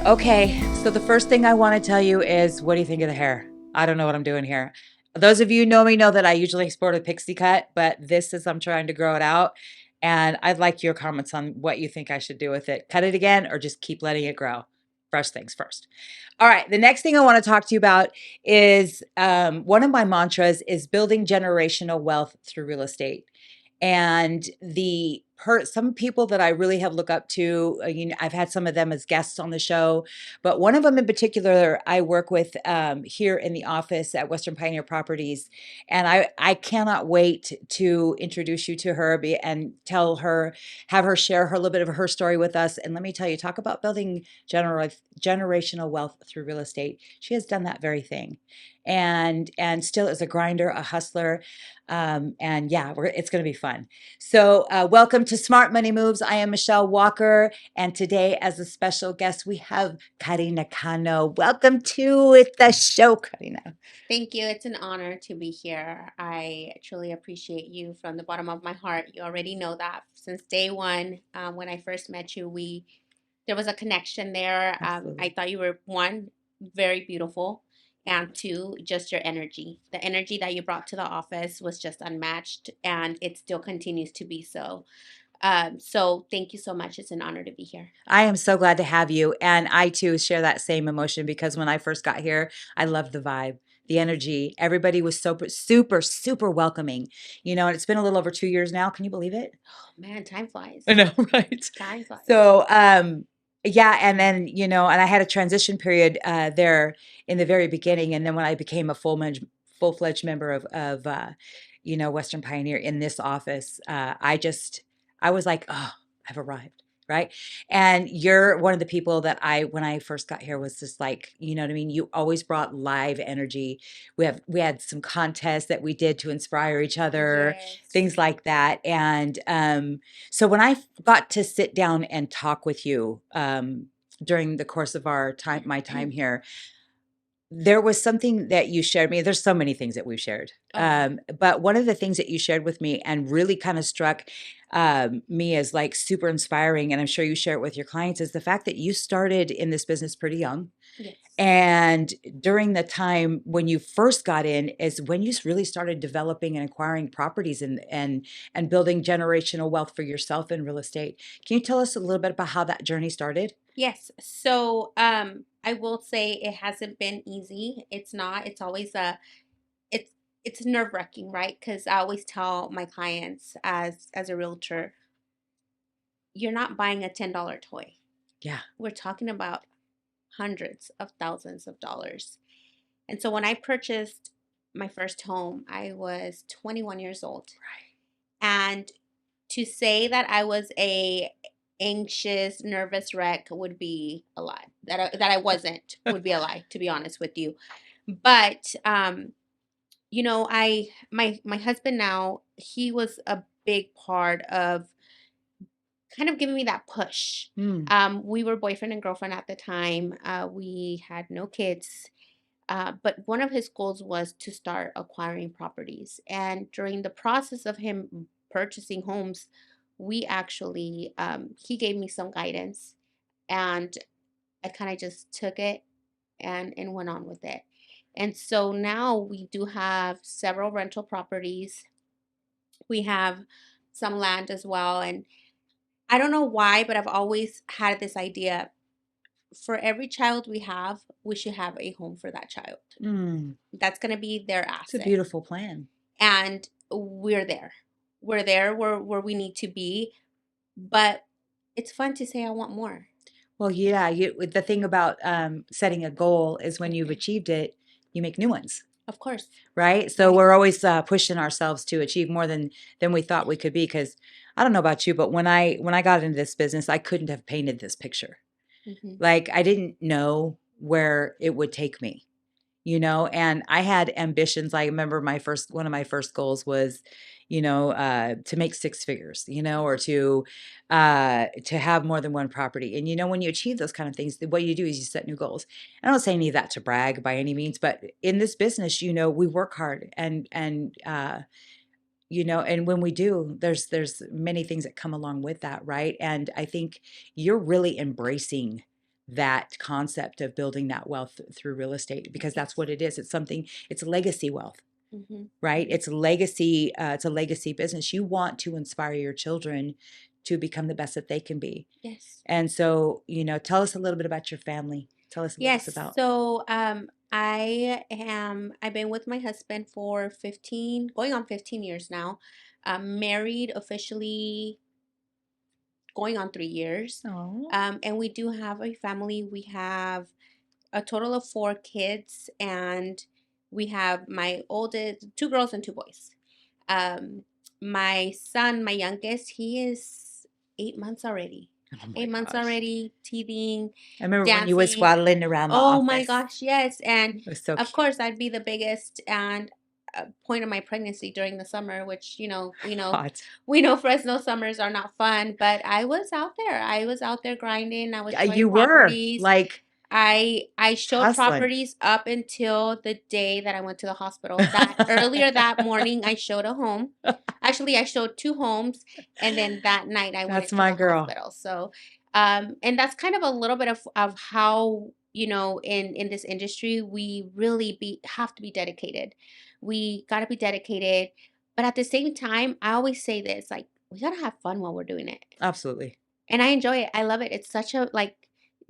Okay, so the first thing I want to tell you is, what do you think of the hair? I don't know what I'm doing here. Those of you who know me know that I usually sport a pixie cut, but this is I'm trying to grow it out. And I'd like your comments on what you think I should do with it. Cut it again or just keep letting it grow? Fresh things first. All right, the next thing I want to talk to you about is one of my mantras is building generational wealth through real estate. And some people that I really have looked up to, I've had some of them as guests on the show, but one of them in particular I work with here in the office at Western Pioneer Properties, and I cannot wait to introduce you to her and have her share her a little bit of her story with us. And let me tell you, talk about building generational wealth through real estate. She has done that very thing, and still is a grinder, a hustler. And yeah, it's going to be fun. So welcome to Smart Money Moves. I am Michelle Walker. And today as a special guest, we have Karina Cano. Welcome to the show, Karina. Thank you. It's an honor to be here. I truly appreciate you from the bottom of my heart. You already know that since day one, when I first met you, there was a connection there. I Absolutely. thought you were one, very beautiful, and two, just your energy. The energy that you brought to the office was just unmatched, and it still continues to be so. So thank you so much. It's an honor to be here. I am so glad to have you. And I too share that same emotion because when I first got here, I loved the vibe, the energy. Everybody was so super, super welcoming, and it's been a little over 2 years now. Can you believe it? Oh man, time flies. I know, right? Time flies. So, yeah, and then, and I had a transition period there in the very beginning. And then when I became a full-fledged member of Western Pioneer in this office, I was like, oh, I've arrived. Right. And you're one of the people that when I first got here, was just like, you know what I mean? You always brought live energy. We had some contests that we did to inspire each other, Yes. things like that. And so when I got to sit down and talk with you during the course of my time here, there was something that you shared me. There's so many things that we've shared. But one of the things that you shared with me and really kind of struck me as like super inspiring, and I'm sure you share it with your clients, is the fact that you started in this business pretty young. Yes. And during the time when you first got in is when you really started developing and acquiring properties and building generational wealth for yourself in real estate. Can you tell us a little bit about how that journey started? Yes. So, I will say it hasn't been easy. It's not. It's always it's it's nerve-wracking, right? Because I always tell my clients as a realtor, you're not buying a $10 toy. Yeah. We're talking about hundreds of thousands of dollars. And so when I purchased my first home, I was 21 years old. And to say that I was a anxious, nervous wreck would be a lie. That I wasn't would be a lie, to be honest with you. But my husband now, he was a big part of kind of giving me that push. Mm. We were boyfriend and girlfriend at the time. We had no kids. But one of his goals was to start acquiring properties. And during the process of him purchasing homes, he gave me some guidance, and I kind of just took it and went on with it. And so now we do have several rental properties. We have some land as well. And I don't know why, but I've always had this idea, for every child we have, we should have a home for that child. Mm. That's going to be their It's a asset. beautiful plan. And we're there. We're there where we need to be. But it's fun to say, I want more. Well, yeah, the thing about setting a goal is when you've achieved it, you make new ones, Of course. right? So Right. we're always pushing ourselves to achieve more than we thought we could be. Because I don't know about you, but when I got into this business, I couldn't have painted this picture. Hmm. Like I didn't know where it would take me, and I had ambitions. I remember one of my first goals was, to make six figures, or to have more than one property. And when you achieve those kind of things, what you do is you set new goals. I don't say any of that to brag by any means, but in this business, we work hard and when we do, there's many things that come along with that, right? And I think you're really embracing that concept of building that wealth through real estate, because that's Yes. what it is. It's something, it's legacy wealth, Mm-hmm. right? Mm-hmm. It's legacy. It's a legacy business. You want to inspire your children to become the best that they can be. Yes. And so, tell us a little bit about your family. Tell us what it's Yes. about. So, I've been with my husband for 15, going on 15 years now. I'm married officially going on 3 years. Oh, And we do have a family. We have a total of 4 kids, and we have my oldest, 2 girls and 2 boys. Um, my son, my youngest, he is 8 months already. oh my 8 months gosh. already, teething, I remember when you was dancing. waddling around the Oh my office. gosh, yes. And It was so of cute. course, I'd be the biggest and point of my pregnancy during the summer, which Hot. we know Fresno summers are not fun, but I was out there. I was out there grinding. I was Yeah, showing you were properties. like I showed hustling. properties up until the day that I went to the hospital. That earlier that morning, I showed a home. Actually, I showed 2 homes, and then that night I went That's into my the girl. hospital. So, and that's kind of a little bit of how in this industry we really be have to be dedicated. We got to be dedicated, but at the same time, I always say this, like, we got to have fun while we're doing it. Absolutely. And I enjoy it. I love it. It's such a like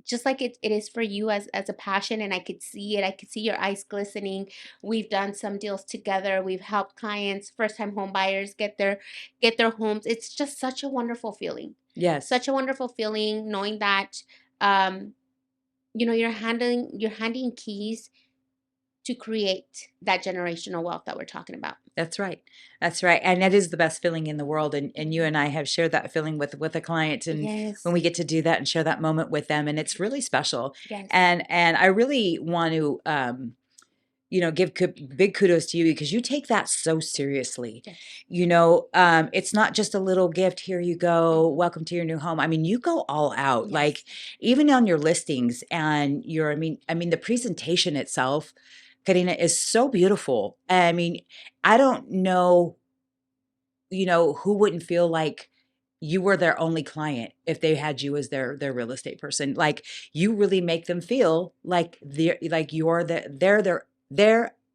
just like it is for you as a passion, and I could see it. I could see your eyes glistening. We've done some deals together. We've helped clients, first-time home buyers get their homes. It's just such a wonderful feeling. Yes. Such a wonderful feeling knowing that um you're handing keys to create that generational wealth that we're talking about. That's right. That's right. And that is the best feeling in the world. And you Mhm. and I have shared that feeling with a client, and when Yes. we get to do that and share that moment with them, and it's really special. Yes. And I really want to give big kudos to you, because you take that so seriously. Yes. It's not just a little gift. Here you go. Mhm. Welcome to your new home. I mean, you go all out, like Yes. even on your listings and the presentation itself, Karina, is so beautiful. I mean, I don't know, who wouldn't feel like you were their only client if they had you as their real estate person. Like, you really make them feel like they're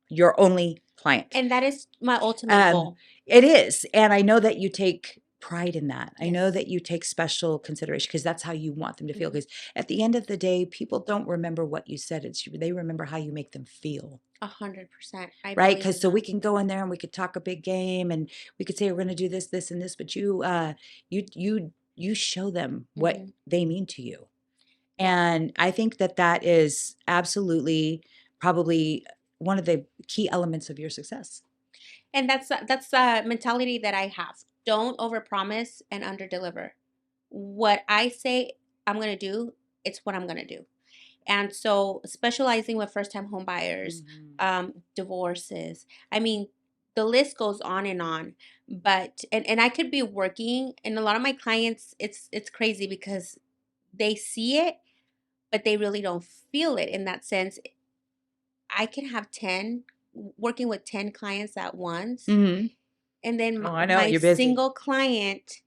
your only client. And that is my ultimate Um, goal. it is, and I know that you take pride in that. I know Yes. that you take special consideration, because that's how you want them to feel. Mhm. Because at the end of the day, people don't remember what you said. They remember how you make them feel. 100%. I Right? believe Because in so we that. can go in there and we could talk a big game, and we could say we're going to do this, this, and this, but you show them what Mhm. they mean to you. Yeah. And I think that that is absolutely probably one of the key elements of your success. And that's a mentality that I have. Don't overpromise and underdeliver. What I say I'm going to do, it's what I'm going to do. And so specializing with first-time home buyers, Mhm. divorces. I mean, the list goes on and on. But and I could be working, and a lot of my clients, it's crazy because they see it, but they really don't feel it in that sense. I can have 10 working with 10 clients at once, Mhm. and then Oh, I know my you're busy. single client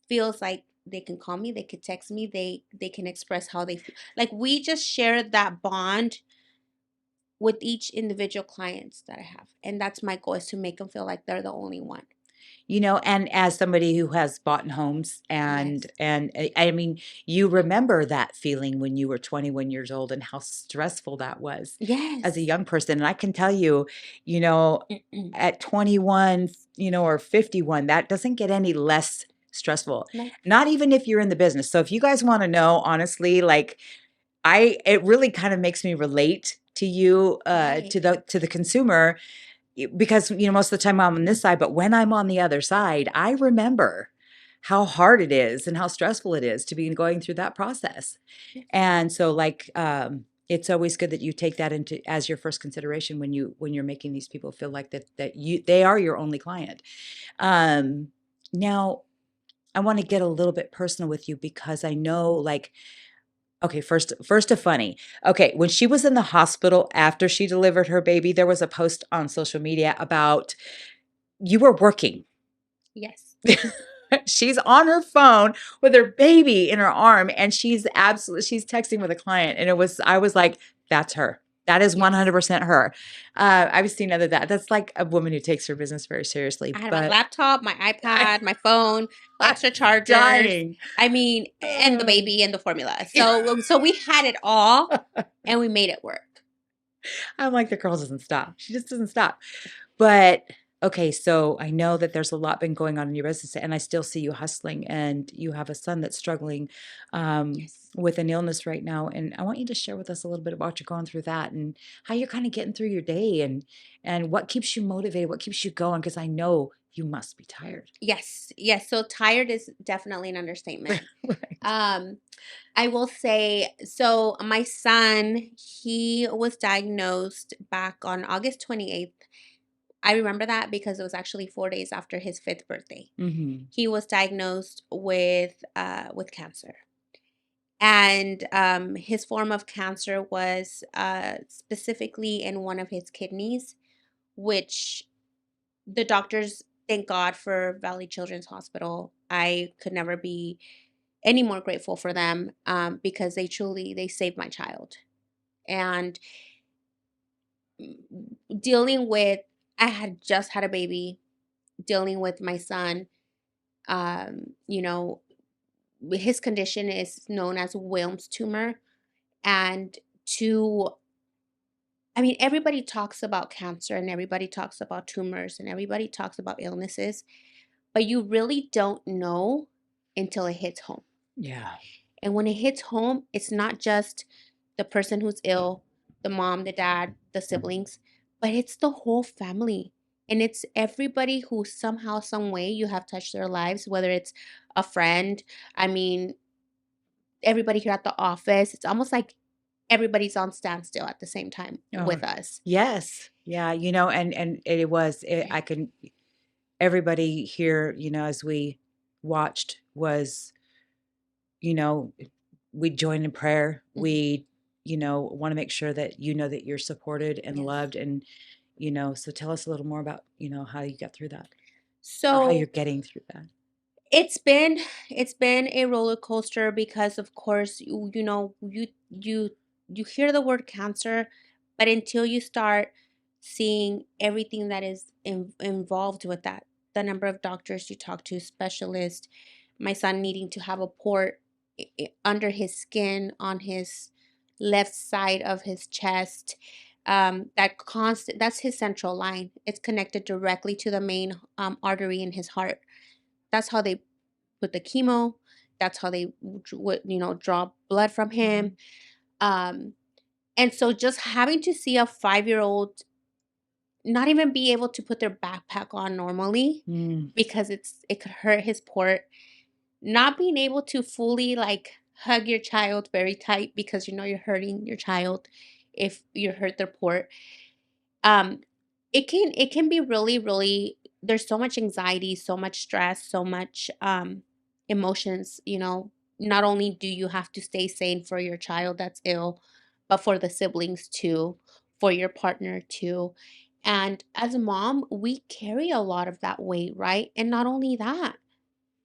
feels like they can call me, they could text me, they can express how they feel. Like, we just share that bond with each individual clients that I have. And that's my goal, is to make them feel like they're the only one. And as somebody who has bought in homes, Yes. and I mean, you remember that feeling when you were 21 years old, and how stressful that was as a Yes. young person. And I can tell you, you know, at 21, or 51, that doesn't get any less stressful. No. Not even if you're in the business. So if you guys want to know, honestly, like, it really kind of makes me relate to you, Right. to the consumer, because most of the time I'm on this side, but when I'm on the other side, I remember how hard it is and how stressful it is to be going through that process. Yes. And so, like, it's always good that you take that into as your first consideration when you're making these people feel like they are your only client. Now, I want to get a little bit personal with you, because I know, like, okay, first a funny. Okay, when she was in the hospital after she delivered her baby, there was a post on social media about you were working. Yes. She's on her phone with her baby in her arm, and she's texting with a client, and I was like, "That's her. That is Yes. 100% her." I've seen other that's like a woman who takes her business very I seriously, had my but laptop, my I iPad, my phone, I'm extra chargers. dying. I mean, and the Uh, baby and the formula. So we had it all and we made it work. I'm like, the girl doesn't stop. She just doesn't stop. But okay, so I know that there's a lot been going on in your business, and I still see you hustling, and you have a son that's struggling Yes. with an illness right now. And I want you to share with us a little bit about you going through that and how you're kind of getting through your day and what keeps you motivated, what keeps you going, because I know you must be tired. Yes. Yes. So tired is definitely an understatement. Right. Um, I will say, so my son, he was diagnosed back on August 28th. I remember that because it was actually 4 days after his fifth birthday. Mm-hmm. He was diagnosed with cancer. And his form of cancer was specifically in one of his kidneys, which the doctors, thank God for Valley Children's Hospital. I could never be any more grateful for them because they saved my child. And dealing with, I had just had a baby, dealing with my son, you know, his condition is known as Wilms tumor. And to I mean, everybody talks about cancer and everybody talks about tumors and everybody talks about illnesses, but you really don't know until it hits home. Yeah. And when it hits home, it's not just the person who's ill, the mom, the dad, the siblings, but it's the whole family. And it's everybody who somehow, some way you have touched their lives, whether it's a friend. I mean, everybody here at the office. It's almost like everybody's on standstill at the same time Oh, with us. yes. Yeah. And I can, everybody here, as we watched was, you know, we join in prayer. Mhm. We, want to make sure that that you're supported and Yes. loved. And, so tell us a little more about, how you got through that or how you're So getting through that. it's been it's been a roller coaster because of course you hear the word cancer, but until you start seeing everything that is involved with that, the number of doctors you talk to, specialists, my son needing to have a port under his skin on his left side of his chest, that's his central line. It's connected directly to the main artery in his heart. That's how they put the chemo. That's how they would, draw blood from him. Um, and so just having to see a 5-year old not even be able to put their backpack on normally Mm, because it could hurt his port, not being able to fully like hug your child very tight because you're hurting your child if you hurt their port. um it can be really, really, there's so much anxiety, so much stress, so much emotions. Not only do you have to stay sane for your child that's ill, but for the siblings too, for your partner too. And as a mom, we carry a lot of that weight, right? And not only that,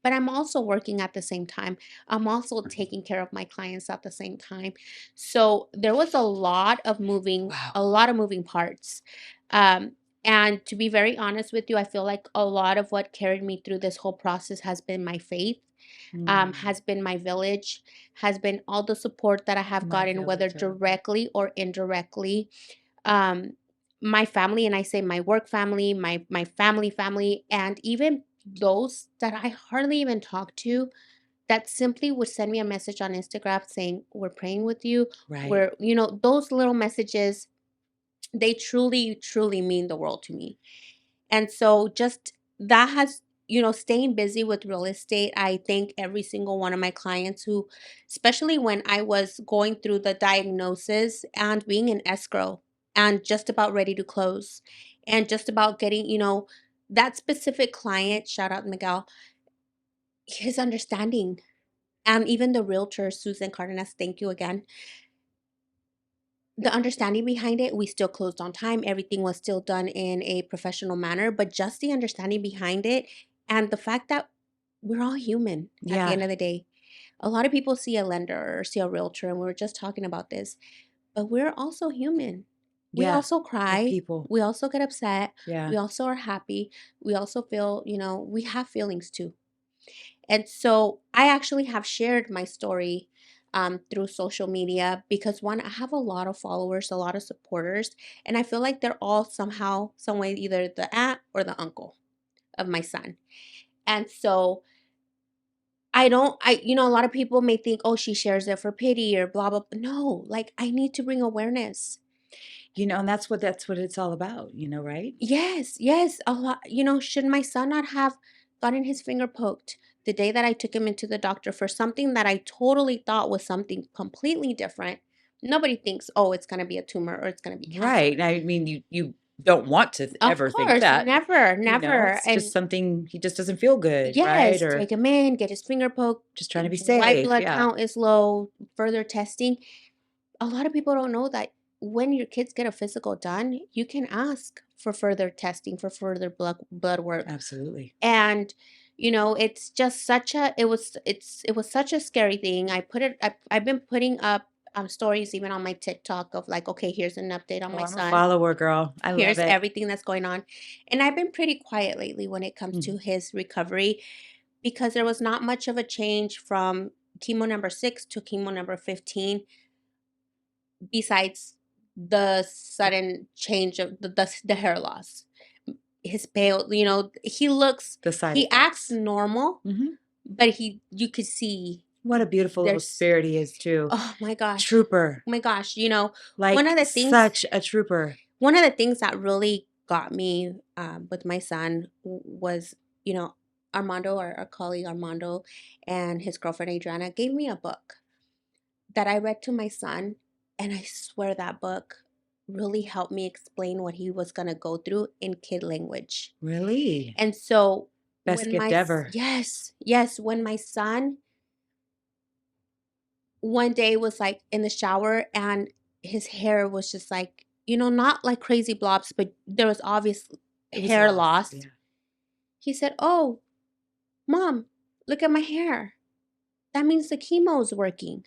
but I'm also working at the same time. I'm also taking care of my clients at the same time. So there was wow. a lot of moving parts. Um, and to be very honest with you, I feel like a lot of what carried me through this whole process has been my faith, Mm, has been my village, has been all the support that I have my gotten, whether village. I love that. directly or indirectly. Um, my family, and I say my work family, my family, and even those that I hardly even talk to, that simply would send me a message on Instagram saying, "We're praying with you." Right. Those little messages, they truly, truly mean the world to me. And so just that has, staying busy with real estate. I thank every single one of my clients who, especially when I was going through the diagnosis and being in escrow and just about ready to close and just about getting, that specific client, shout out Miguel, his understanding. And even the realtor, Susan Cardenas, thank you again. The understanding behind it, we still closed on time. Everything was still done in a professional manner, but just the understanding behind it and the fact that we're all human at the Yeah. end of the day. A lot of people see a lender or see a realtor, and we were just talking about this, but we're also human. We Yeah. also We're cry. people. We also get upset. Yeah. We also are happy. We also feel, we have feelings too. And so I actually have shared my story through social media because one, I have a lot of followers, a lot of supporters, and I feel like they're all somehow, some way, either the aunt or the uncle of my son. And so a lot of people may think, oh, she shares it for pity or blah, blah. No, like I need to bring awareness. And that's what it's all about, right? Yes, yes. A lot, should my son not have gotten his finger poked the day that I took him into the doctor for something that I totally thought was something completely different? Nobody thinks, oh, it's going to be a tumor or it's going to be Right. cancer. I mean, you don't want to Of ever think course, that. never, never. It's just And something he just doesn't feel good, right? yes, Or take him in, get his finger poked, just trying to be white safe. blood Yeah. count is low, further testing. A lot of people don't know that when your kids get a physical done, you can ask for further testing, for further blood work. Absolutely. And it's just such a it was such a scary thing. I've been putting up stories even on my TikTok of like, okay, here's an update on Oh, my I'm a son. follower, girl. I love Here's it. everything that's going on. And I've been pretty quiet lately when it comes to Mhm. his recovery because there was not much of a change from chemo number 6 to chemo number 15, besides the sudden change of the hair loss. His pale, The side he acts effects. normal, Hmm. but you could see What a beautiful little there's, spirit he is, too. oh my gosh, Trooper. oh my gosh, one Like of the things such a trooper. one of the things that really got me with my son was, Armando, our colleague Armando, and his girlfriend Adriana gave me a book that I read to my son, and I swear that book really helped me explain what he was going to go through in kid language. Really? And so Best gift ever. yes, yes, when my son one day was like in the shower and his hair was just like, not like crazy blobs, but there was obvious It was hair lost. loss. Yeah. He said, "Oh, mom, look at my hair. That means the chemo is working."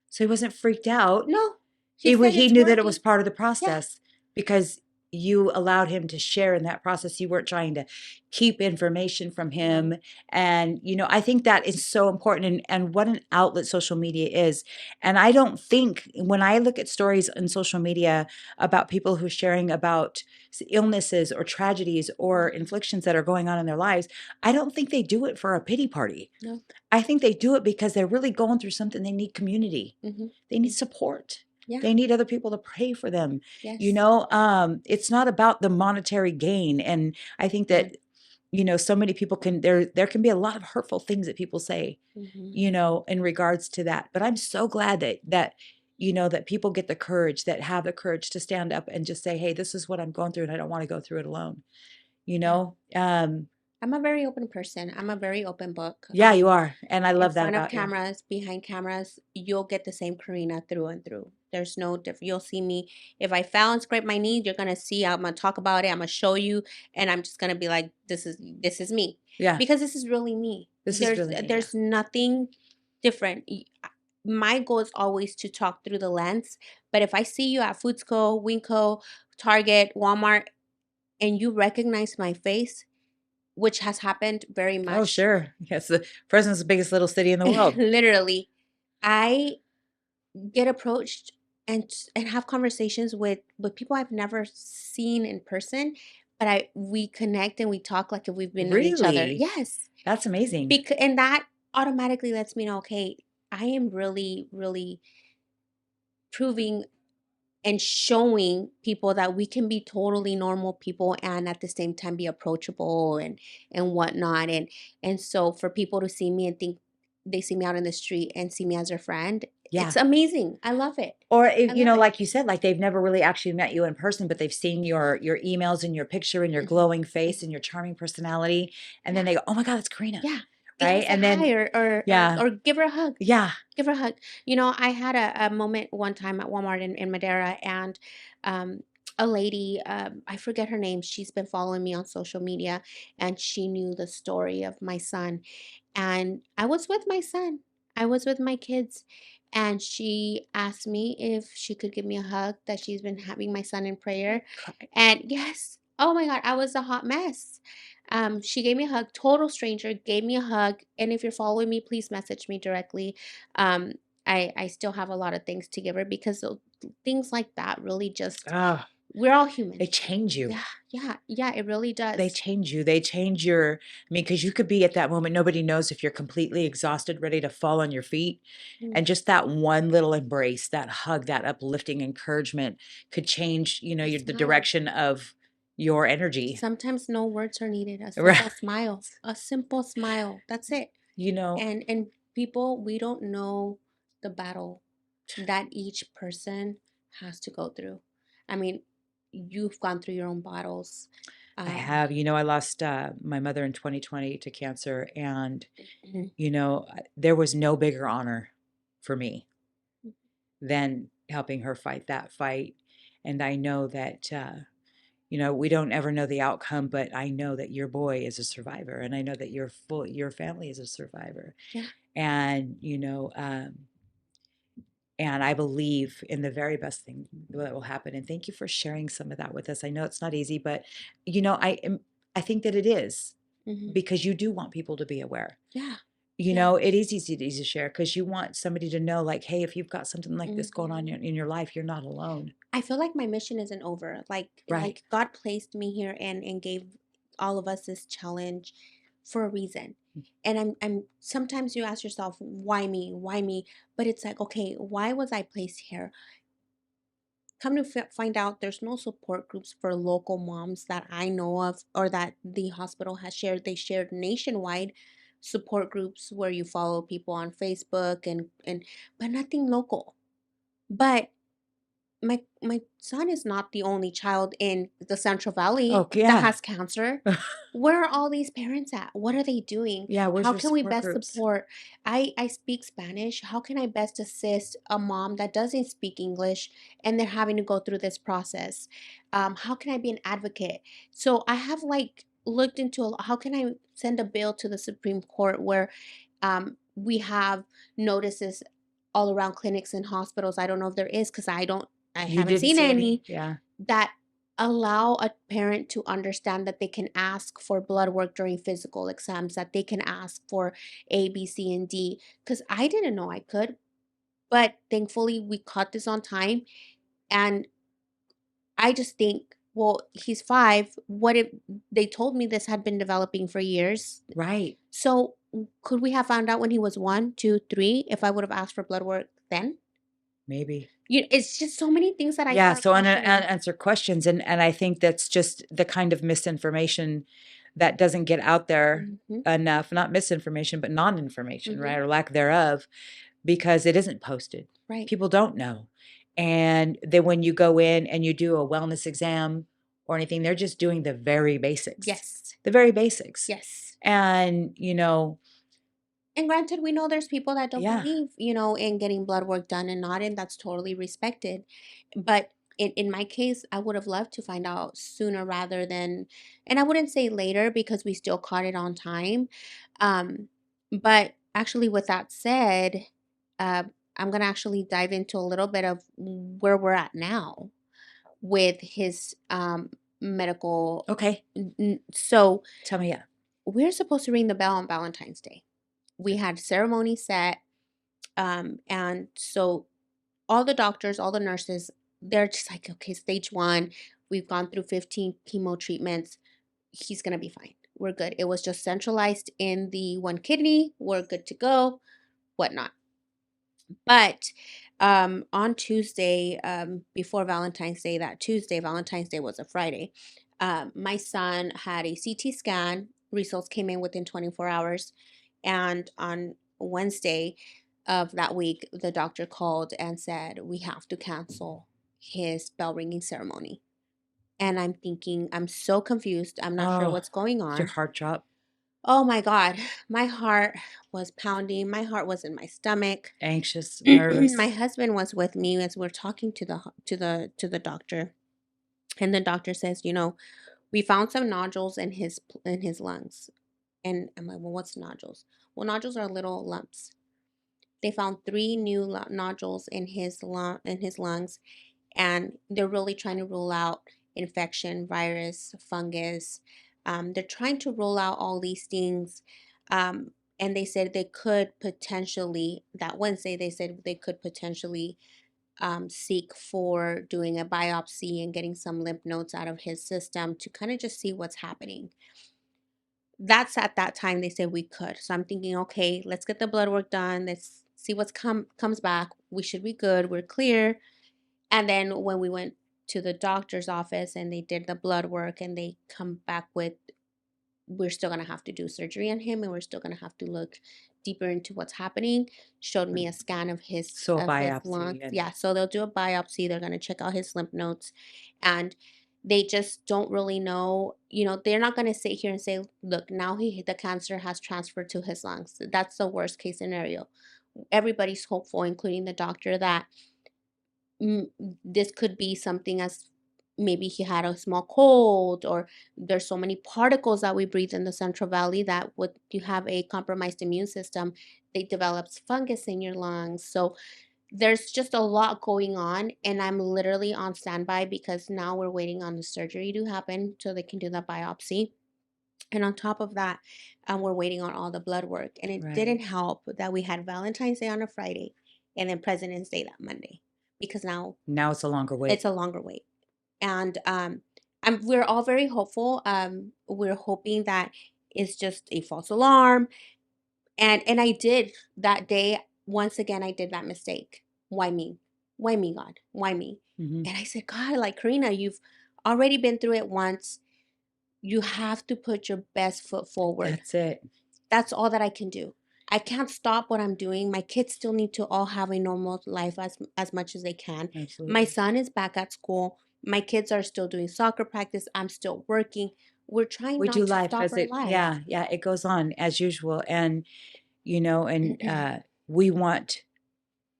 So he wasn't freaked out. No, he said He it's knew that it was working. part of the Yeah. process because you allowed him to share in that process. You weren't trying to keep information from No. him. And, I think that is so important, and what an outlet social media is. And I don't think when I look at stories on social media about people who are sharing about illnesses or tragedies or Mhm. inflictions that are going on in their lives, I don't think they do it for a pity party. No. I think they do it because they're really going through something. They need community. Mhm. They need Mhm. support. Yeah. They need other people to pray for them. Yes. It's not about the monetary gain. And I think Mhm. that, so many people there can be a lot of hurtful things that people say, Mhm. in regards to that. But I'm so glad that people get the courage, that have the courage to stand up and just say, hey, this is what I'm going through and I don't want to go through it alone. You Yeah. know? Um, I'm a very open person. I'm a very open book. yeah, you are. And I In love that front of about you. cameras, behind cameras, you'll get the same Karina through and through. There's no different. You'll see me. If I fell and scraped my knee, you're gonna see. I'm gonna talk about it. I'm gonna show you, and I'm just gonna be like, this is me, Yeah. because this is really me. This is really me. Yeah. There's nothing different. My goal is always to talk through the lens. But if I see you at Foodsco, Winco, Target, Walmart, and you recognize my face, which has happened very Oh, much, sure. Yes, the Fresno's the biggest little city in the world. literally, I get approached and have conversations with people I've never seen in person, but I we connect and we talk like if we've been with each other. Really? Yes, That's amazing. and that automatically lets me know, okay, I am really, really proving and showing people that we can be totally normal people and at the same time be approachable and whatnot. And so for people to see me and think they see me out in the street and see me as their friend, Yeah. it's amazing. I love it. Or I love it. like you said, like they've never really actually met you in person, but they've seen your emails and your picture and your Mhm, glowing face mhm. and your charming personality, and then Yeah, they go, "Oh my God, that's Karina," yeah. Yeah, right? say And hi then, yeah, or give her a hug. yeah, Give her a hug. I had a moment one time at Walmart in Madera, and um a lady, I forget her name. She's been following me on social media, and she knew the story of my son. And I was with my son, I was with my kids, and she asked me if she could give me a hug, that she's been having my son in prayer. Cry. And yes, oh my God, I was a hot mess. She gave me a hug, total stranger, gave me a hug. And if you're following me, please message me directly. Um, I still have a lot of things to give her because things like that really just, Ah, we're all they human. change you. Yeah, yeah, yeah, it really They does. change you. They change your I mean, because you could be at that moment, nobody knows if you're completely exhausted, ready to fall on your feet, Mm, and just that one little embrace, that hug, that uplifting encouragement could change, a your the smile. direction of your energy. Sometimes no words are needed. A Right. simple smile. A simple smile. That's it. You know, And people, we don't know the battle that each person has to go through. I mean, you've gone through your own battles. I Um, have, I lost, my mother in 2020 to cancer, and, mhm, there was no bigger honor for me than helping her fight that fight, and I know that, we don't ever know the outcome, but I know that your boy is a survivor, and I know that your family is a survivor. yeah. And, and I believe in the very best thing that will happen. And thank you for sharing some of that with us. I know it's not easy, but I think that it is Hmm. because you do want people to be aware. Yeah. Yeah. It is easy to share because you want somebody to know, like, hey, if you've got something like this going on Hmm. in your life, you're not alone. I feel like my mission isn't over. Right. Like God placed me here and gave all of us this challenge for a reason. And I'm sometimes you ask yourself, why me? Why me? But it's like, okay, why was I placed here? Come to find out, there's no support groups for local moms that I know of or that the hospital has shared. They shared nationwide support groups where you follow people on Facebook and but nothing local. But my son is not the only child in the Central Valley Oh, that yeah. has cancer. Where are all these parents at? What are they doing? Yeah. Where's How your can we support best groups? support? I speak Spanish. How can I best assist a mom that doesn't speak English and they're having to go through this process? How can I be an advocate? So I have like looked into how can I send a bill to the Supreme Court where we have notices all around clinics and hospitals. I don't know if there is because I You haven't didn't seen see any? any Yeah. that allow a parent to understand that they can ask for blood work during physical exams, that they can ask for A, B, C, and D. Because I didn't know I could, but thankfully we caught this on time. And I just think, well, he's 5. What if they told me this had been developing for years? Right. So could we have found out when he was 1, 2, 3 if I would have asked for blood work then? Maybe. It's just so many things that I Yeah, start so questioning. unanswered questions, and I think that's just the kind of misinformation that doesn't get out there Mhm, enough, not misinformation, but non-information, right, mhm, or lack thereof, because it isn't posted. right. People don't know. And then when you go in and you do a wellness exam or anything, they're just doing the very basics. Yes, The very basics. yes. And, And granted, we know there's people that don't yeah, believe, in getting blood work done and not, and that's totally respected. But in my case, I would have loved to find out sooner rather than, and I wouldn't say later because we still caught it on time. Um, but actually, with that said, uh, I'm going to actually dive into a little bit of where we're at now with his medical. okay, So tell me, yeah. we're supposed to ring the bell on Valentine's Day. We had ceremony set, and so all the doctors, all the nurses, they're just like, okay, stage 1, we've gone through 15 chemo treatments. He's gonna be fine. We're good. It was just centralized in the one kidney. We're good to go. Whatnot. But on Tuesday, before Valentine's Day, that Tuesday, Valentine's Day was a Friday. My son had a CT scan. Results came in within 24 hours. And on Wednesday of that week, the doctor called and said, we have to cancel his bell ringing ceremony. And I'm thinking, I'm so confused. I'm not sure Oh, what's going did your on. heart drop? Oh my God. My heart was pounding. My heart was in my stomach. Anxious, My nervous? husband was with me as we're talking to the doctor, And the doctor says, we found some nodules in his lungs. And I'm like, well, what's nodules? Well, nodules are little lumps. They found three new nodules in his lungs, and they're really trying to rule out infection, virus, fungus. They're trying to rule out all these things. And they said they could potentially, that Wednesday, they said they could potentially seek for doing a biopsy and getting some lymph nodes out of his system to kind of just see what's happening. That's at that time they said we could. So I'm thinking, okay, let's get the blood work done. Let's see what's comes back. We should be good. We're clear. And then when we went to the doctor's office and they did the blood work and they come back with, we're still going to have to do surgery on him and we're still going to have to look deeper into what's happening. Showed me a scan of his So a of his biopsy lungs. and Yeah, so they'll do a biopsy. They're going to check out his lymph nodes, and they just don't really know. They're not going to sit here and say, look, now the cancer has transferred to his lungs. That's the worst case scenario. Everybody's hopeful, including the doctor, that this could be something as maybe he had a small cold, or there's so many particles that we breathe in the Central Valley that would you have a compromised immune system, they develops fungus in your lungs. So there's just a lot going on, and I'm literally on standby because now we're waiting on the surgery to happen so they can do the biopsy. And on top of that, we're waiting on all the blood work. And it didn't right. help that we had Valentine's Day on a Friday and then President's Day that Monday, because now Now it's a longer it's wait. a longer wait. And we're all very hopeful. We're hoping that it's just a false alarm. And I did that day, once again, I did that mistake. Why me? Why me, God? Why me? Hmm. And I said, God, like, Karina, you've already been through it once. You have to put your best foot forward. That's it. That's all that I can do. I can't stop what I'm doing. My kids still need to all have a normal life as much as they can. My Absolutely. son is back at school. My kids are still doing soccer practice. I'm still working. We're trying We do not to life stop as our it, life. yeah, yeah, it goes on as usual. And, and we want,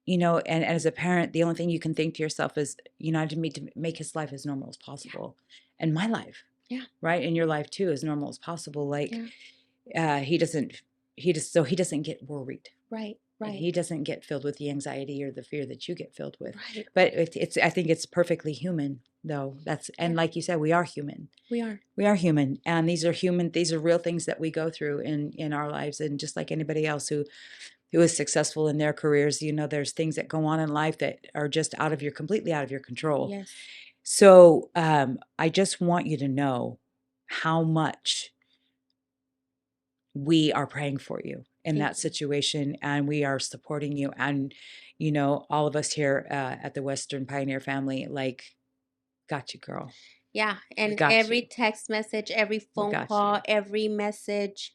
and as a parent, the only thing you can think to yourself is, I didn't mean to make his life as normal as Yeah, possible. And my life, yeah, right? And your life too, as normal as possible. Like, yeah. he doesn't, so he doesn't get worried. Right, And right, he doesn't get filled with the anxiety or the fear that you get filled with. right. But it's I think it's perfectly human, though. And Yeah, like you said, we are human. we are. We are human, and these are real things that we go through in our lives. And just like anybody else who is successful in their careers, there's things that go on in life that are just completely out of your control. Yes. So I just want you to know how much we are praying for you in Thank that you. situation, and we are supporting you. And all of us here at the Western Pioneer family, like, got you, girl. Yeah, We and got every you. text message, every We phone got you. call, every message,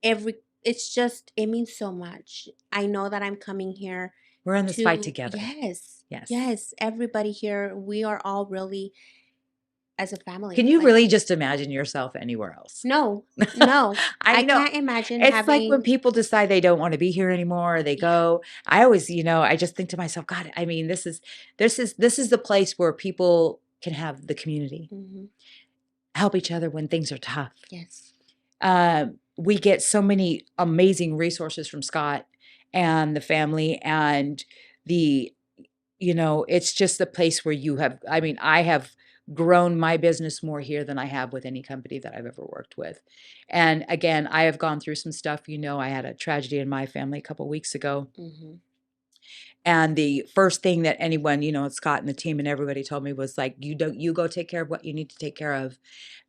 it's just, it means so much. I know that I'm coming here We're in this fight to, together. yes, Yes. yes, everybody here, we are all really as a family. Can you Like, really just imagine yourself anywhere else? no, no, I I know. can't imagine It's like when having, people decide they don't want to be here anymore, or they yeah, go. I always, I just think to myself, God, I mean, this is the place where people can have the community, hmm, help each other when things are tough. yes, We get so many amazing resources from Scott and the family, and the it's just the place where I have grown my business more here than I have with any company that I've ever worked with. And again, I have gone through some stuff. I had a tragedy in my family a couple weeks ago. hmm, And the first thing that anyone, Scott and the team and everybody told me was like, you go take care of what you need to take care of.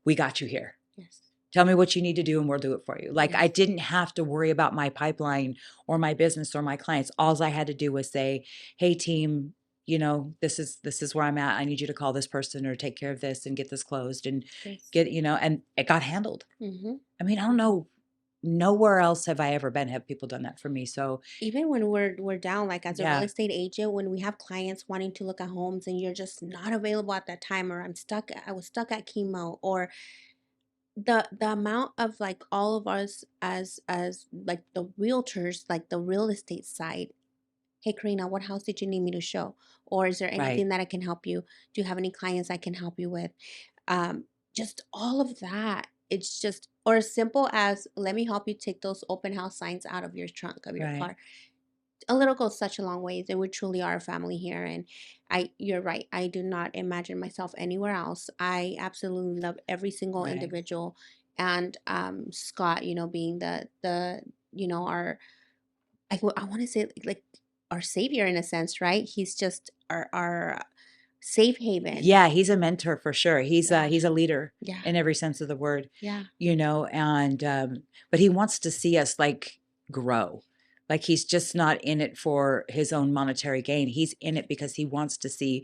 We got you here. yes, Tell me what you need to do and we'll do it for you. Like, I yes, didn't have to worry about my pipeline or my business or my clients. All I had to do was say, "Hey team, this is where I'm at. I need you to call this person or take care of this and get this closed and yes, and it got handled." hmm. I mean, I don't know, nowhere else have I ever been have people done that for me. So, Even when we're down, like as a real yeah. estate agent, when we have clients wanting to look at homes and you're just not available at that time, or I was stuck at chemo, or the amount of, like, all of us as like the realtors, like the real estate side, hey, Karina, what house did you need me to show? Or is there Right. anything that I can help you? Do you have any clients I can help you with? Um, just all of that. It's just, or as simple as, let me help you take those open house signs out of your trunk of your Right. car. A little goes such a long ways, and we truly are a family here. And you're right, I do not imagine myself anywhere else. I absolutely love every single Right. individual. And Scott, being the our, I want to say, like, our savior in a sense, right? He's just our safe haven. Yeah, he's a mentor for sure. Yeah, He's a leader yeah, in every sense of the word, yeah. and but he wants to see us like grow. Like he's just not in it for his own monetary gain. He's in it because he wants to see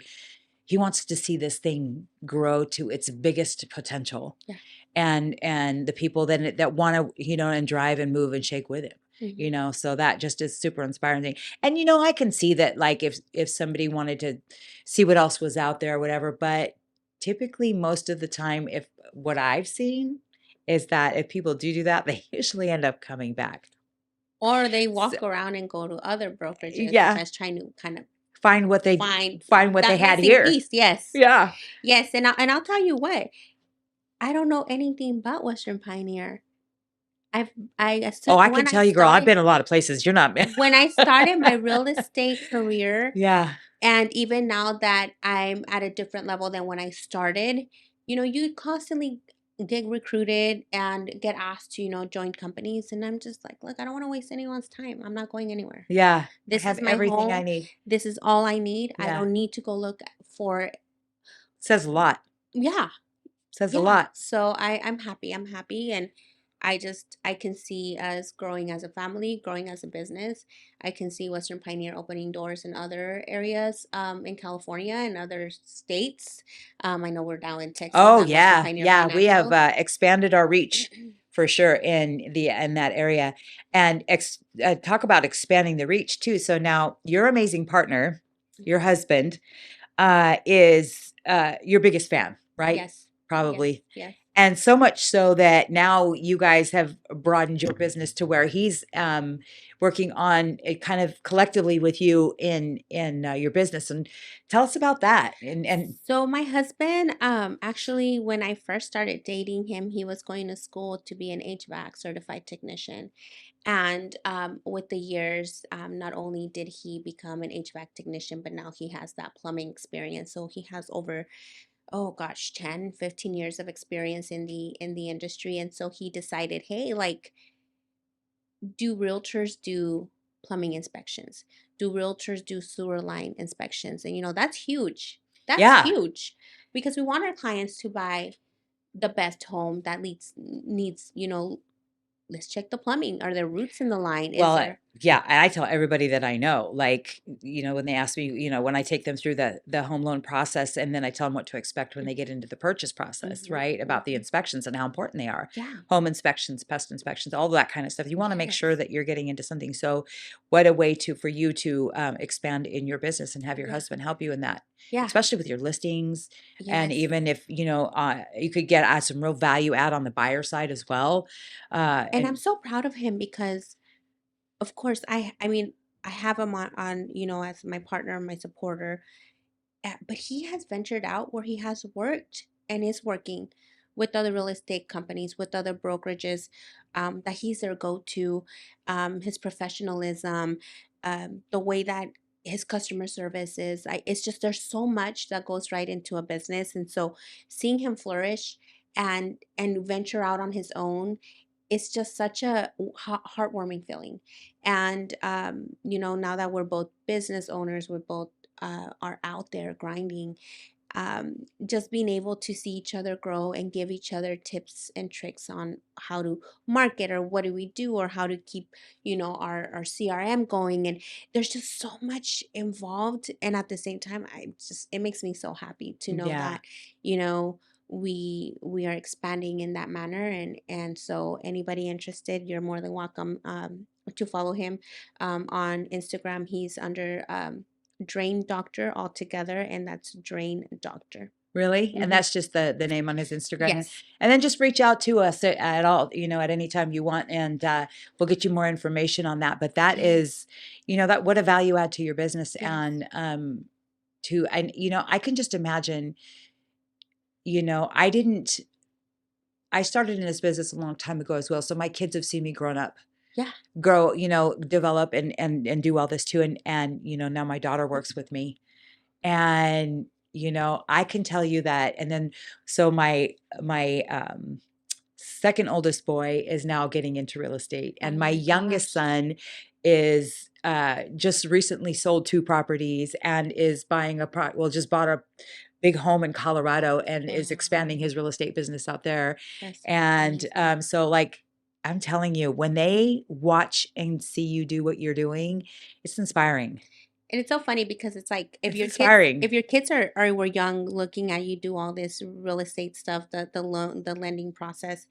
this thing grow to its biggest potential, Yeah. and the people that want to, and drive and move and shake with him, Hmm. so that just is super inspiring thing. And I can see that, like, if somebody wanted to see what else was out there or whatever, but typically most of the time, if what I've seen is that if people do that, they usually end up coming back. Or they So, walk around and go to other brokerages, yeah, just trying to kind of find what they find find what they that had missing here. piece. Yes. Yeah. Yes, and I'll tell you what, I don't know anything but Western Pioneer. I've I as Oh, soon I can when I tell you, girl, I've started been a lot of places. You're not. when I started my real estate career, Yeah. and even now that I'm at a different level than when I started, you constantly get recruited and get asked to, join companies, and I'm just like, look, I don't want to waste anyone's time. I'm not going anywhere. Yeah, I This have is my everything I home. need. This is all I need. I Yeah. don't need to go look for. Says a lot. Yeah. Says a Yeah. lot. So I'm happy. I'm happy. And I can see us growing as a family, growing as a business. I can see Western Pioneer opening doors in other areas, in California and other states. I know we're now in Texas Oh, at Western yeah. Pioneer Yeah, we have, Financial. expanded our reach for sure in that area, and talk about expanding the reach too. So now your amazing partner, your husband, is, your biggest fan, right? Yes. Yes. Probably. Yes. And so much so that now you guys have broadened your business to where he's, working on it kind of collectively with you in your business. And tell us about that. And So my husband, actually, when I first started dating him, he was going to school to be an HVAC certified technician. And with the years, not only did he become an HVAC technician, but now he has that plumbing experience. So he has over, oh gosh, 10, 15 years of experience in the industry. And so he decided, hey, like, do realtors do plumbing inspections? Do realtors do sewer line inspections? And that's huge. That's yeah. huge because we want our clients to buy the best home that needs, let's check the plumbing. Are there roots in the line? Is Well, there? yeah, and I tell everybody that I know, like, when they ask me, when I take them through the home loan process, and then I tell them what to expect when they get into the purchase process, Mm-hmm, right? About the mm-hmm. inspections and how important they are. Yeah. Home inspections, pest inspections, all that kind of stuff. You want to make sure Yes. that you're getting into something. So, what a way for you to, expand in your business and have your Yeah. husband help you in that, Yeah. especially with your listings. And Yes. even if, you could get some real value add on the buyer side as well. And I'm And so proud of him because, of course, I mean, I have him on, as my partner, my supporter. But he has ventured out where he has worked and is working with other real estate companies, with other brokerages, that he's their go-to, his professionalism, the way that his customer service is. It's just there's so much that goes right into a business, and so seeing him flourish and venture out on his own, it's just such a heartwarming feeling. And now that we're both business owners, we're both are out there grinding, just being able to see each other grow and give each other tips and tricks on how to market or what do we do or how to keep our CRM going. And there's just so much involved, and at the same time, it makes me so happy to know yeah. that you know we are expanding in that manner. And so anybody interested, you're more than welcome to follow him on Instagram. He's under Drain Doctor altogether, and that's Drain Doctor. Really? And Hmm. that's just the name on his Instagram. Yes. And then just reach out to us at all, at any time you want, and we'll get you more information on that. But that Yes. is, that what a value add to your business. Yes. And I can just imagine, I didn't I started in this business a long time ago as well. So my kids have seen me Yeah. grow, develop and do all this too. And now my daughter works with me. And, I can tell you that. And then, so my second oldest boy is now getting into real estate. Oh And my my youngest gosh. son is just recently sold 2 properties and is just bought a big home in Colorado and is expanding Wow. his real estate business out there. That's And amazing. so, like, I'm telling you, when they watch and see you do what you're doing, it's inspiring. And it's so funny because it's like It's inspiring. if your kids are were young looking at you do all this real estate stuff, the loan, the lending process,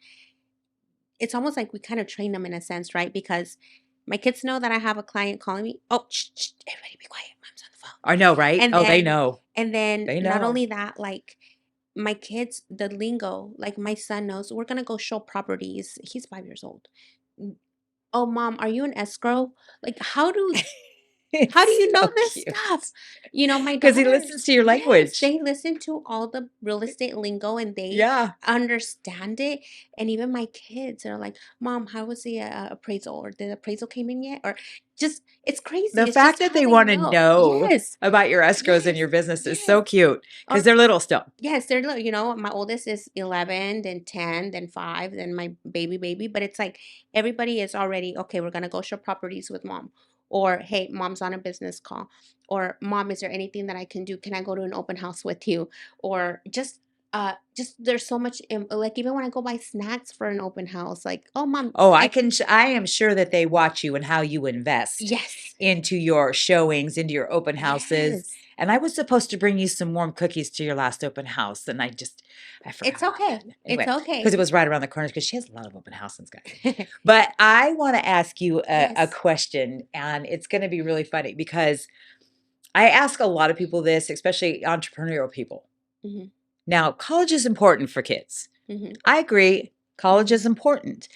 it's almost like we kind of train them in a sense, right? Because my kids know that I have a client calling me. Oh, shh, shh, everybody be quiet. Mom's on the phone. I know, right? And Oh, they then know. and then They not know. only that, like my kids, the lingo, like my son knows we're gonna go show properties. He's 5 years old. Oh, mom, are you an escrow? Like, how do It's you know so this cute stuff? My because he listens daughters, to your yes, language. they listen to all the real estate lingo and they Yeah. understand it. And even my kids are like, Mom, how was the appraisal? Or did the appraisal came in yet? Or just, it's The crazy. It's fact just that how they they wanna know. know Yes, about your escrows in yes, your business is yes. so cute because 'cause Or they're little still. yes, they're little, my oldest is 11, then 10, then 5, then my baby. But it's like everybody is already, okay, we're going to go show properties with mom. Or, hey, mom's on a business call. Or, mom, is there anything that I can do? Can I go to an open house with you? Or just there's so much, like even when I go buy snacks for an open house, like, oh, mom, Oh, I am sure that they watch you and how you invest yes, into your showings, into your open houses, yes, and I was supposed to bring you some warm cookies to your last open house, and I forgot it's about okay. that. It's Anyway, because it okay. was right around the corner because she has a lot of open houses, guys. But I wanna ask you a Yes. question, and it's gonna be really funny because I ask a lot of people this, especially entrepreneurial people. Hmm. Now, college is important for kids. Hmm. I agree, college Hmm. is important.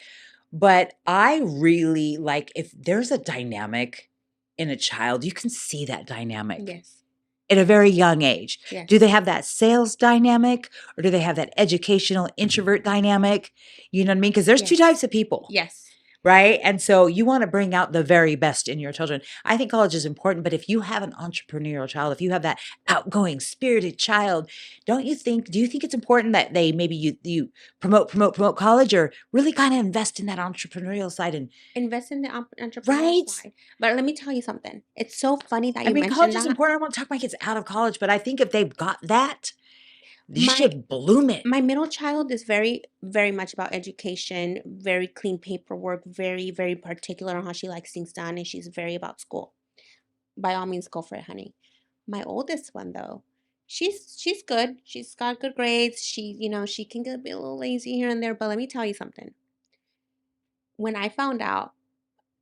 But I really like if there's a dynamic in a child, you can see that dynamic Yes. at a very young age. Do they Yes. have that sales dynamic or do they have that educational introvert dynamic? You know what I mean? Because there's two Yes. types of people. Yes. Right? And so you wanna bring out the very best in your children. I think college is important, but if you have an entrepreneurial child, if you have that outgoing, spirited child, do you think it's important that they maybe you promote college or really kinda invest in that entrepreneurial side and Invest in the entrepreneur right? side. But let me tell you something. It's so funny that I you mean, college mentioned is that. important. I wanna talk my kids out of college, but I think if they've got that, you My should bloom it. my middle child is very, very much about education, very clean paperwork, very, very particular on how she likes things done, and she's very about school. By all means, go for it, honey. My oldest one though, she's good. She's got good grades. She can get a little lazy here and there. But let me tell you something. When I found out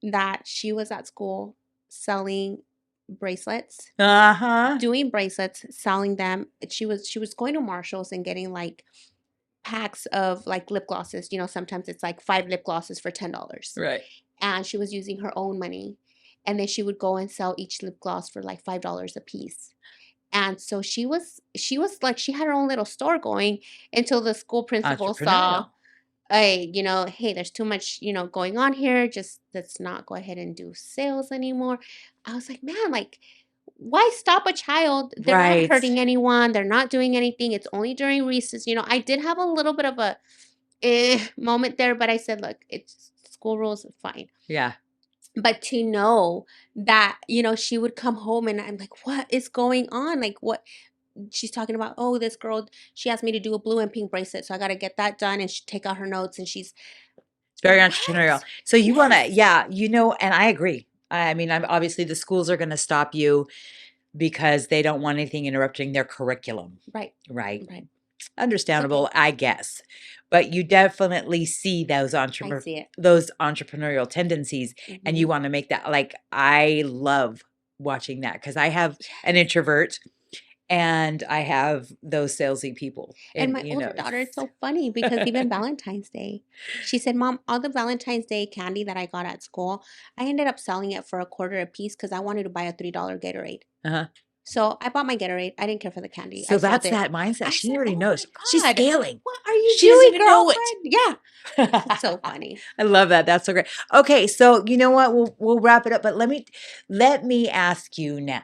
that she was at school selling bracelets, Uh-huh. doing bracelets, selling them. She was going to Marshalls and getting like packs of like lip glosses. Sometimes it's like 5 lip glosses for $10. Right. And she was using her own money. And then she would go and sell each lip gloss for like $5 a piece. And so she was like she had her own little store going until the school principal saw, Entrepreneurial. hey, there's too much, going on here. Just let's not go ahead and do sales anymore. I was like, man, like, why stop a child? They're not Right. hurting anyone. They're not doing anything. It's only during recess. I did have a little bit of a moment there, but I said, look, it's school rules, fine. Yeah. But to know that, she would come home and I'm like, what is going on? Like, what? She's talking about, oh, this girl, she asked me to do a blue and pink bracelet, so I got to get that done, and she take out her notes, and she's It's very entrepreneurial. what? So you wanna Yes. yeah, and I agree. I mean, I'm obviously the schools are gonna stop you because they don't want anything interrupting their curriculum, Right. right? Right. It's okay. Understandable, I guess. But you definitely see I see it. those entrepreneurial tendencies and you Hmm. wanna make that like, I love watching that because I have an Yes. introvert and I have those salesy people. And And, my older daughter, it's so funny because even Valentine's Day, she said, Mom, all the Valentine's Day candy that I got at school, I ended up selling it for a quarter a piece because I wanted to buy a $3 Gatorade. uh-huh. So I bought my Gatorade. I didn't care for the candy. I So sold that's it. that mindset. I She said, already oh knows. She's my God, scaling. what are you She doesn't doing, even know it. girlfriend? Yeah. It's so funny. I love that. That's so great. Okay, so you know what? We'll wrap it up, but let me ask you now.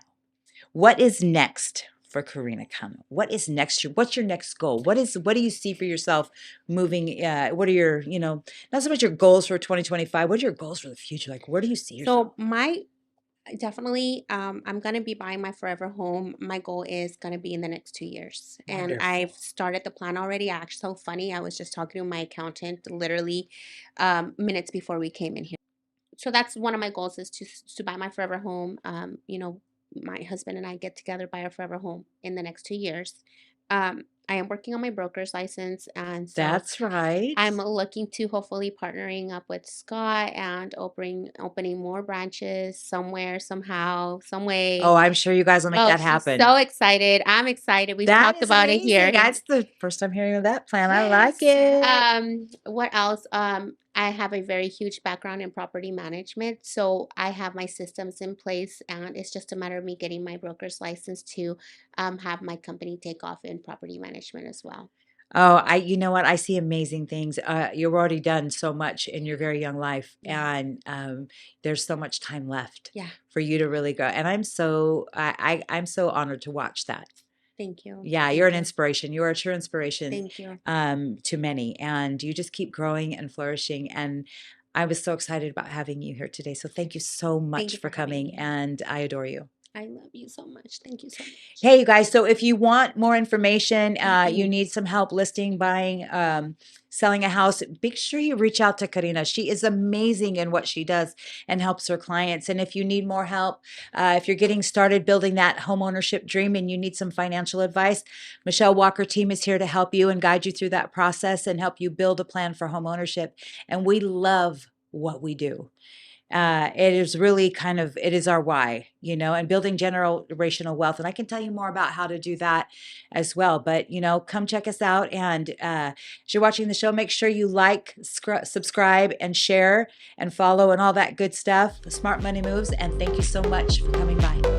What is next for Karina Cano? What is next? What's your next goal? What do you see for yourself moving? What are your, not so much your goals for 2025. What are your goals for the future? Like, where do you see yourself? So definitely, I'm gonna be buying my forever home. My goal is gonna be in the next 2 years, and I've Wonderful. started the plan already. Actually, so funny. I was just talking to my accountant literally minutes before we came in here. So that's one of my goals is to buy my forever home. My husband and I get together, buy our forever home in the next 2 years. I am working on my broker's license, and so That's right. I'm looking to hopefully partnering up with Scott and opening more branches somewhere, somehow, some way. Oh, I'm sure you guys will make Oh, that she's happen. so excited. I'm excited. We've That talked is about it here. amazing. That's the first time hearing of that plan. I like Yes. it. What else? I have a very huge background in property management, so I have my systems in place, and it's just a matter of me getting my broker's license to have my company take off in property management as well. Oh, you know what? I see amazing things. You've already done so much in your very young life, Yeah. and there's so much time left Yeah. for you to really grow. And I'm so honored to watch that. Thank you. Yeah, you're Thank an you. inspiration. You are a true inspiration Thank you. to many, and you just keep growing and flourishing. And I was so excited about having you here today. So thank you so Thank much you for for having coming, me. and I adore you. I love you so much. Thank you so much. Hey, you guys. So if you want more information, you Mhm. need some help listing, buying, selling a house, make sure you reach out to Karina. She is amazing in what she does and helps her clients. And if you need more help, if you're getting started building that home ownership dream and you need some financial advice, Michelle Walker team is here to help you and guide you through that process and help you build a plan for home ownership. And we love what we do. It is really it is our why, and building generational wealth. And I can tell you more about how to do that as well. But, come check us out. And as you're watching the show, make sure you like, subscribe, and share and follow and all that good stuff. Smart Money Moves. And thank you so much for coming by.